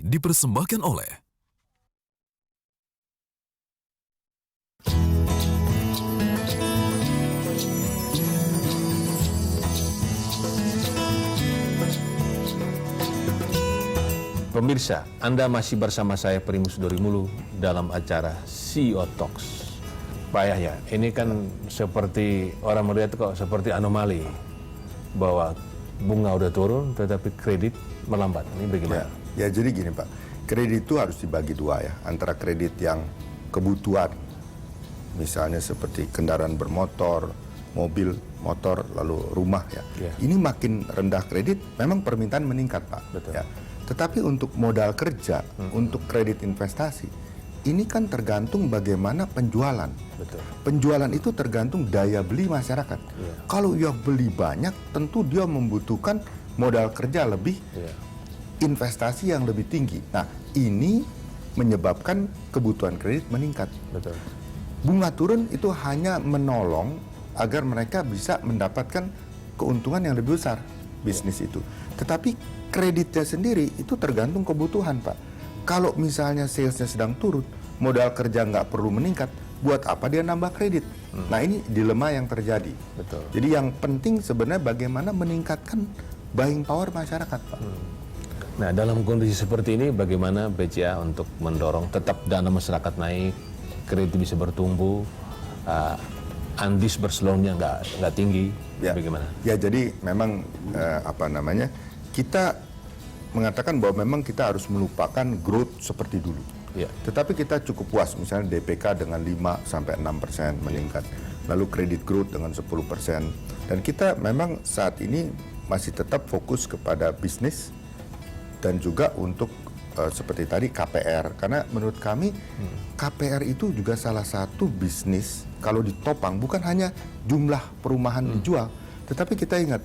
dipersembahkan oleh Pemirsa, Anda masih bersama saya Primus Dorimulu dalam acara CEO Talks. Pak Yahya, ini kan seperti orang melihat kok seperti anomali bahwa bunga udah turun tetapi kredit melambat. Ini bagaimana? Ya, jadi gini Pak, kredit itu harus dibagi dua ya, antara kredit yang kebutuhan, misalnya seperti kendaraan bermotor, mobil, motor, lalu rumah ya. Ini makin rendah kredit, memang permintaan meningkat Pak. Betul. Ya. Tetapi untuk modal kerja, untuk kredit investasi, ini kan tergantung bagaimana penjualan. Betul. Penjualan itu tergantung daya beli masyarakat. Kalau ia beli banyak, tentu dia membutuhkan modal kerja lebih, investasi yang lebih tinggi. Nah, ini menyebabkan kebutuhan kredit meningkat. Betul. Bunga turun itu hanya menolong agar mereka bisa mendapatkan keuntungan yang lebih besar bisnis itu. Tetapi kreditnya sendiri itu tergantung kebutuhan Pak. Kalau misalnya salesnya sedang turun, modal kerja nggak perlu meningkat, buat apa dia nambah kredit? Nah ini dilema yang terjadi. Betul. Jadi yang penting sebenarnya bagaimana meningkatkan buying power masyarakat Pak. Nah, dalam kondisi seperti ini bagaimana BCA untuk mendorong tetap dana masyarakat naik, kredit bisa bertumbuh, andis berselongnya nggak tinggi, bagaimana? Ya jadi memang kita mengatakan bahwa memang kita harus melupakan growth seperti dulu. Tetapi kita cukup puas, misalnya DPK dengan 5-6% meningkat, lalu kredit growth dengan 10%. Dan kita memang saat ini masih tetap fokus kepada bisnis dan juga untuk seperti tadi KPR. Karena menurut kami KPR itu juga salah satu bisnis kalau ditopang bukan hanya jumlah perumahan dijual, tetapi kita ingat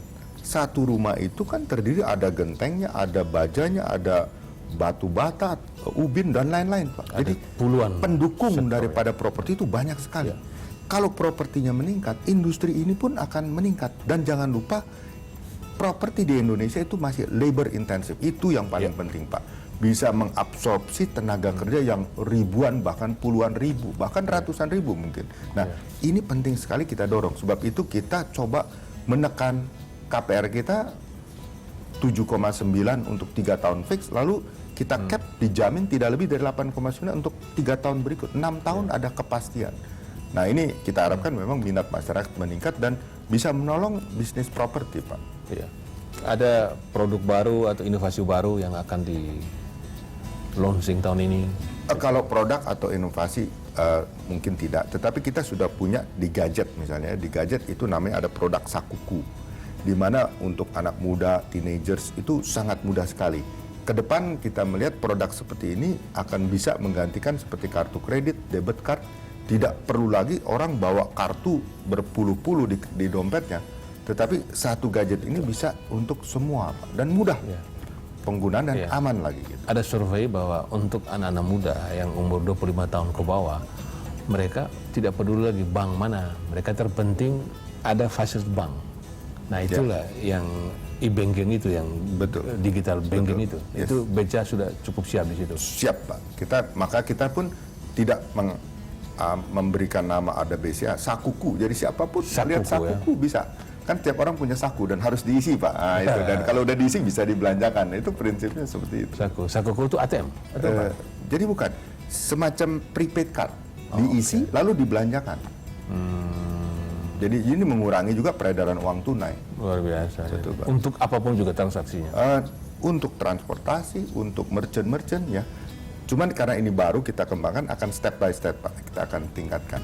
satu rumah itu kan terdiri ada gentengnya, ada bajanya, ada batu bata, ubin dan lain-lain Pak. Ada Jadi puluhan pendukung sektor, daripada properti itu banyak sekali. Kalau propertinya meningkat, industri ini pun akan meningkat. Dan jangan lupa properti di Indonesia itu masih labor intensif. Itu yang paling penting Pak. Bisa mengabsorpsi tenaga kerja yang ribuan, bahkan puluhan ribu, bahkan ratusan ribu mungkin. Nah, ini penting sekali kita dorong. Sebab itu kita coba menekan KPR kita 7,9 untuk 3 tahun fix, lalu kita cap dijamin tidak lebih dari 8,9 untuk 3 tahun berikut. 6 tahun ada kepastian. Nah ini kita harapkan memang minat masyarakat meningkat dan bisa menolong bisnis properti Pak. Ada produk baru atau inovasi baru yang akan di launching tahun ini? Kalau produk atau inovasi mungkin tidak, tetapi kita sudah punya di gadget misalnya. Di gadget itu namanya ada produk Sakuku, di mana untuk anak muda, teenagers itu sangat mudah sekali. Kedepan kita melihat produk seperti ini akan bisa menggantikan seperti kartu kredit, debit card. Tidak perlu lagi orang bawa kartu berpuluh-puluh di dompetnya. Tetapi satu gadget ini bisa untuk semua Pak, dan mudah penggunaan dan aman lagi. Gitu. Ada survei bahwa untuk anak-anak muda yang umur 25 tahun ke bawah, mereka tidak peduli lagi bank mana. Mereka terpenting ada fasilitas bank. Nah itulah yang e-banking itu, yang digital banking itu BCA sudah cukup siap di situ. Siap Pak. Maka kita pun tidak memberikan nama ada BCA Sakuku. Jadi siapapun lihat Sakuku bisa. Kan tiap orang punya saku dan harus diisi Pak. Itu. Dan kalau udah diisi bisa dibelanjakan. Itu prinsipnya seperti itu. Sakuku itu ATM? Atau jadi bukan, semacam prepaid card diisi lalu dibelanjakan. Jadi ini mengurangi juga peredaran uang tunai. Luar biasa. Untuk apapun juga transaksinya? Untuk transportasi, untuk merchant ya. Cuman karena ini baru kita kembangkan, akan step by step Pak. Kita akan tingkatkan.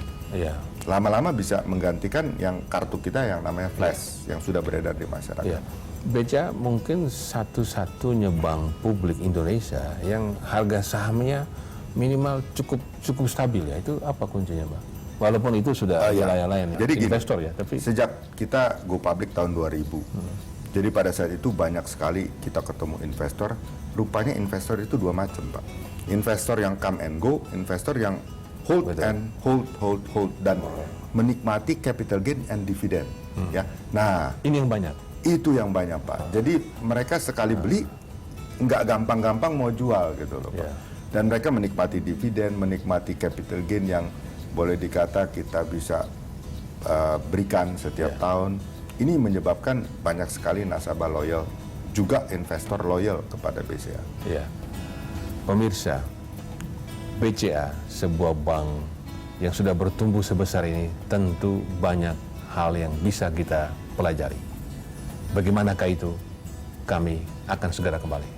Lama-lama bisa menggantikan yang kartu kita yang namanya flash, yang sudah beredar di masyarakat. BCA mungkin satu-satunya bank publik Indonesia yang harga sahamnya minimal cukup stabil ya. Itu apa kuncinya Pak? Walaupun itu sudah wilayah lain, jadi investor gini, ya. Tapi sejak kita go public tahun 2000, jadi pada saat itu banyak sekali kita ketemu investor. Rupanya investor itu dua macam Pak. Investor yang come and go, investor yang hold and hold dan menikmati capital gain and dividend. Ya, nah ini yang banyak. Itu yang banyak Pak. Jadi mereka sekali beli nggak gampang-gampang mau jual gitu loh Pak. Ya. Dan mereka menikmati dividen, menikmati capital gain yang boleh dikata kita bisa berikan setiap tahun. Ini menyebabkan banyak sekali nasabah loyal, juga investor loyal kepada BCA. Ya. Pemirsa, BCA sebuah bank yang sudah bertumbuh sebesar ini tentu banyak hal yang bisa kita pelajari. Bagaimanakah itu? Kami akan segera kembali.